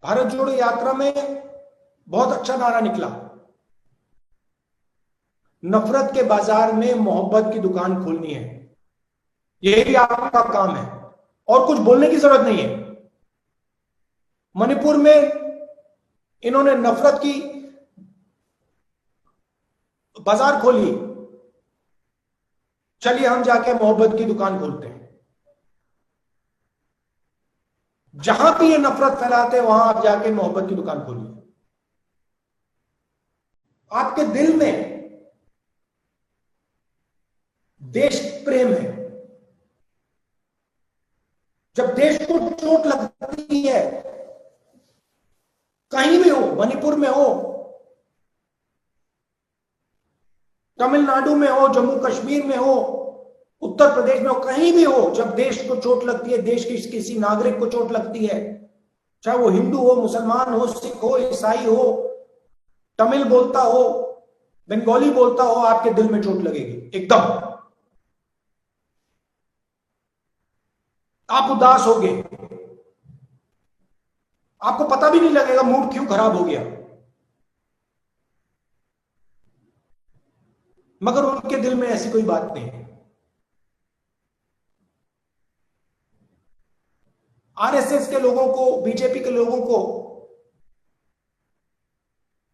भारत जोड़ो यात्रा में बहुत अच्छा नारा निकला, नफरत के बाजार में मोहब्बत की दुकान खोलनी है। यही आपका काम है और कुछ बोलने की जरूरत नहीं है। मणिपुर में इन्होंने नफरत की बाजार खोली, चलिए हम जाके मोहब्बत की दुकान खोलते हैं। जहां भी ये नफरत फैलाते हैं वहां आप जाके मोहब्बत की दुकान खोलिए। आपके दिल में देश प्रेम है। जब देश को चोट लगती है, कहीं भी हो, मणिपुर में हो, तमिलनाडु में हो, जम्मू कश्मीर में हो, उत्तर प्रदेश में हो, कहीं भी हो, जब देश को चोट लगती है, देश की किसी नागरिक को चोट लगती है, चाहे वो हिंदू हो, मुसलमान हो, सिख हो, ईसाई हो, तमिल बोलता हो, बंगाली बोलता हो, आपके दिल में चोट लगेगी एकदम। आप उदास होगे, आपको पता भी नहीं लगेगा मूड क्यों खराब हो गया, मगर उनके दिल में ऐसी कोई बात नहीं है। आरएसएस के लोगों को, बीजेपी के लोगों को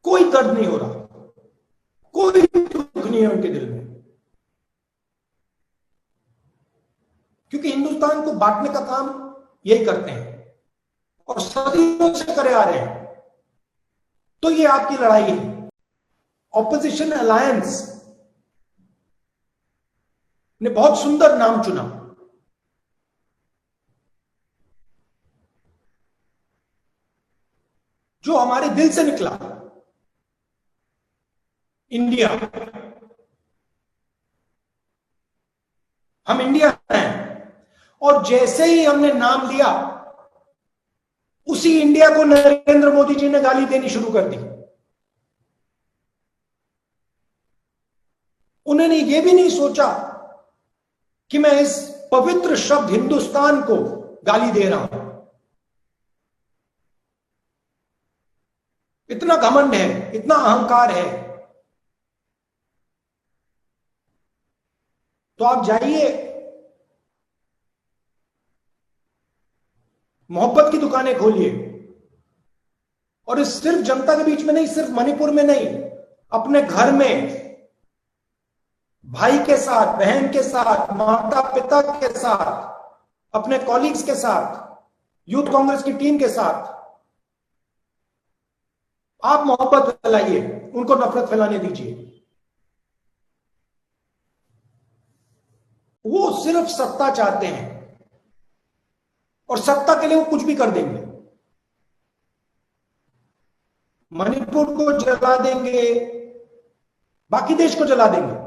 कोई दर्द नहीं हो रहा, कोई दुख नहीं है उनके दिल में, क्योंकि हिंदुस्तान को बांटने का काम यही करते हैं और सदियों से करे आ रहे हैं। तो ये आपकी लड़ाई है। ऑपोजिशन अलायंस ने बहुत सुंदर नाम चुना, जो हमारे दिल से निकला, इंडिया। हम इंडिया हैं और जैसे ही हमने नाम लिया, उसी इंडिया को नरेंद्र मोदी जी ने गाली देनी शुरू कर दी। उन्होंने यह भी नहीं सोचा कि मैं इस पवित्र शब्द हिंदुस्तान को गाली दे रहा हूं। इतना घमंड है, इतना अहंकार है। तो आप जाइए, मोहब्बत की दुकानें खोलिए, और इस सिर्फ जनता के बीच में नहीं, सिर्फ मणिपुर में नहीं, अपने घर में भाई के साथ, बहन के साथ, माता पिता के साथ, अपने कॉलीग्स के साथ, यूथ कांग्रेस की टीम के साथ आप मोहब्बत फैलाइए, उनको नफरत फैलाने दीजिए। वो सिर्फ सत्ता चाहते हैं और सत्ता के लिए वो कुछ भी कर देंगे। मणिपुर को जला देंगे, बाकी देश को जला देंगे।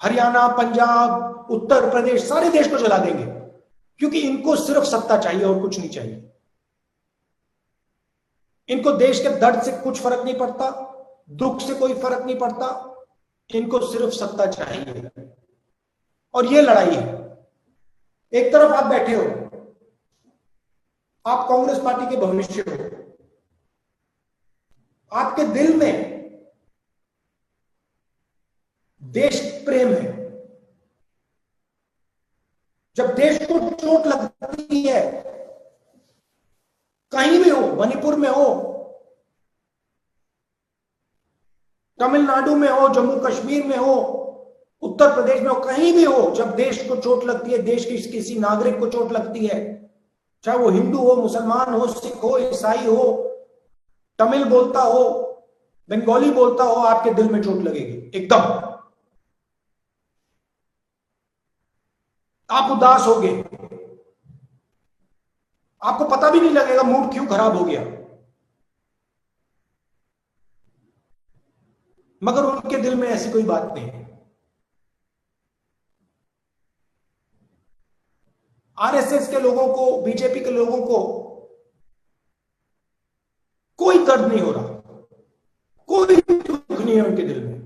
हरियाणा, पंजाब, उत्तर प्रदेश, सारे देश को जला देंगे, क्योंकि इनको सिर्फ सत्ता चाहिए और कुछ नहीं चाहिए। इनको देश के दर्द से कुछ फर्क नहीं पड़ता, दुख से कोई फर्क नहीं पड़ता, इनको सिर्फ सत्ता चाहिए। और ये लड़ाई है। एक तरफ आप बैठे हो, आप कांग्रेस पार्टी के भविष्य हो, आपके दिल में देश प्रेम है। जब देश को चोट लगती है, कहीं भी हो, मणिपुर में हो, तमिलनाडु में हो, जम्मू कश्मीर में हो, उत्तर प्रदेश में हो, कहीं भी हो, जब देश को चोट लगती है, देश की किसी नागरिक को चोट लगती है, चाहे वो हिंदू हो, मुसलमान हो, सिख हो, ईसाई हो, तमिल बोलता हो, बंगाली बोलता हो, आपके दिल में चोट लगेगी एकदम। आप उदास होगे, आपको पता भी नहीं लगेगा मूड क्यों खराब हो गया, मगर उनके दिल में ऐसी कोई बात नहीं है। आरएसएस के लोगों को, बीजेपी के लोगों को कोई दर्द नहीं हो रहा, कोई दुख नहीं है उनके दिल में,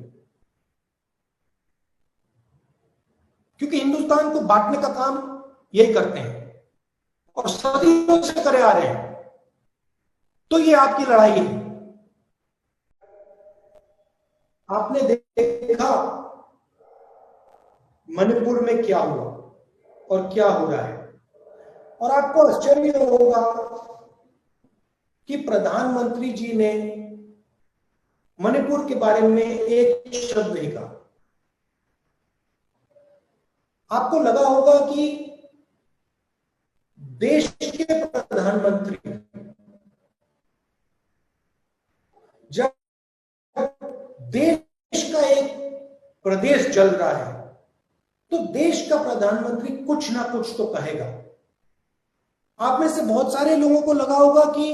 क्योंकि हिंदुस्तान को बांटने का काम यही करते हैं और सदियों से करे आ रहे हैं। तो ये आपकी लड़ाई है। आपने देखा मणिपुर में क्या हुआ और क्या हो रहा है, और आपको आश्चर्य होगा कि प्रधानमंत्री जी ने मणिपुर के बारे में एक शब्द नहीं कहा। आपको लगा होगा कि देश के प्रधानमंत्री जब देश का एक प्रदेश जल रहा है तो देश का प्रधानमंत्री कुछ ना कुछ तो कहेगा। आप में से बहुत सारे लोगों को लगा होगा कि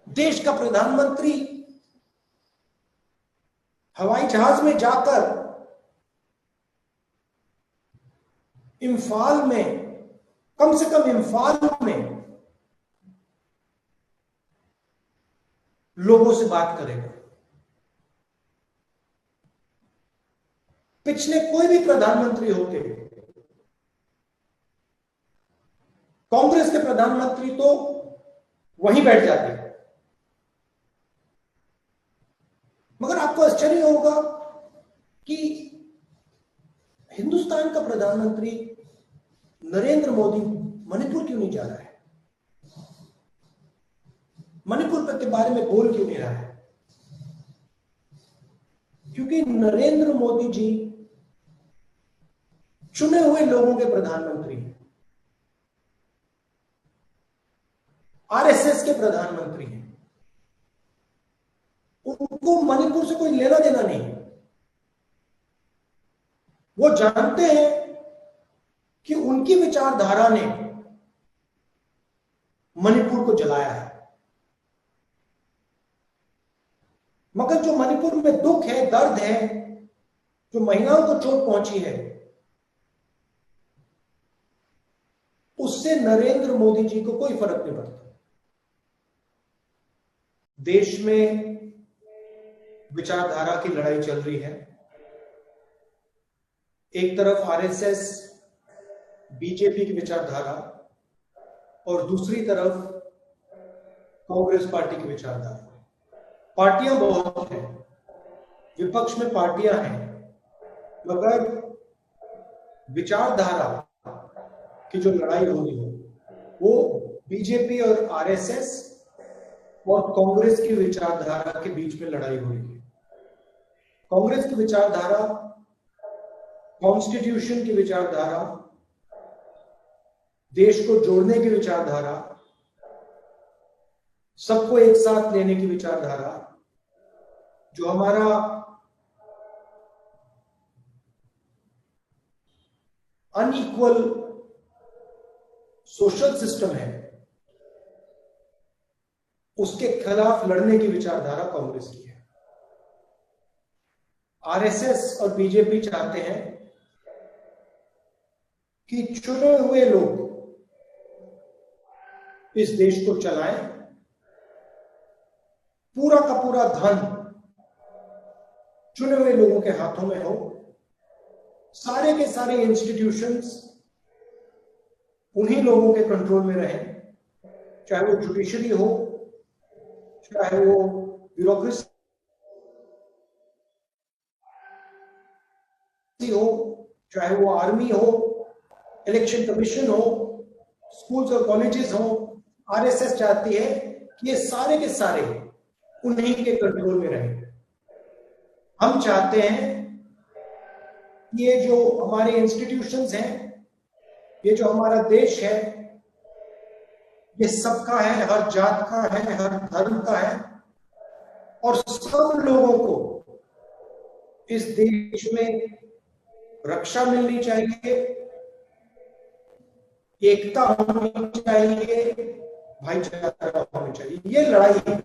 देश का प्रधानमंत्री हवाई जहाज में जाकर इम्फाल में, कम से कम इम्फाल में लोगों से बात करेगा। पिछले कोई भी प्रधानमंत्री होते, कांग्रेस के प्रधानमंत्री तो वहीं बैठ जाते, मगर आपको आश्चर्य होगा कि हिंदुस्तान का प्रधानमंत्री नरेंद्र मोदी मणिपुर क्यों नहीं जा रहा है, मणिपुर के बारे में बोल क्यों नहीं रहा है? क्योंकि नरेंद्र मोदी जी चुने हुए लोगों के प्रधानमंत्री हैं, आरएसएस के प्रधानमंत्री हैं। उनको मणिपुर से कोई लेना देना नहीं। वो जानते हैं कि उनकी विचारधारा ने मणिपुर को जलाया है, मगर जो मणिपुर में दुख है, दर्द है, जो महिलाओं को चोट पहुंची है, उससे नरेंद्र मोदी जी को कोई फर्क नहीं पड़ता। देश में विचारधारा की लड़ाई चल रही है। एक तरफ आरएसएस बीजेपी की विचारधारा और दूसरी तरफ कांग्रेस पार्टी की विचारधारा। पार्टियां बहुत हैं, विपक्ष में पार्टियां हैं, मगर विचारधारा की जो लड़ाई हो रही है वो बीजेपी और आरएसएस और कांग्रेस की विचारधारा के बीच में लड़ाई हो रही है। कांग्रेस की विचारधारा, कॉन्स्टिट्यूशन की विचारधारा, देश को जोड़ने की विचारधारा, सबको एक साथ लेने की विचारधारा, जो हमारा अनइक्वल सोशल सिस्टम है, उसके खिलाफ लड़ने की विचारधारा कांग्रेस की है। आरएसएस और बीजेपी चाहते हैं कि चुने हुए लोग इस देश को चलाएं, पूरा का पूरा धन चुने हुए लोगों के हाथों में हो, सारे के सारे इंस्टीट्यूशंस उन्हीं लोगों के कंट्रोल में रहें, चाहे वो जुडिशरी हो, चाहे वो ब्यूरोक्रेसी हो, चाहे वो आर्मी हो, इलेक्शन कमीशन हो, स्कूल्स और कॉलेजेस हो। आरएसएस चाहती है कि ये सारे के सारे उन्हीं के कंट्रोल में रहें। हम चाहते हैं कि ये जो हमारे इंस्टीट्यूशंस हैं, ये जो हमारा देश है, ये सबका है, हर जात का है, हर धर्म का है, और सब लोगों को इस देश में रक्षा मिलनी चाहिए, एकता होनी चाहिए, भाईचारा होनी चाहिए। ये लड़ाई है।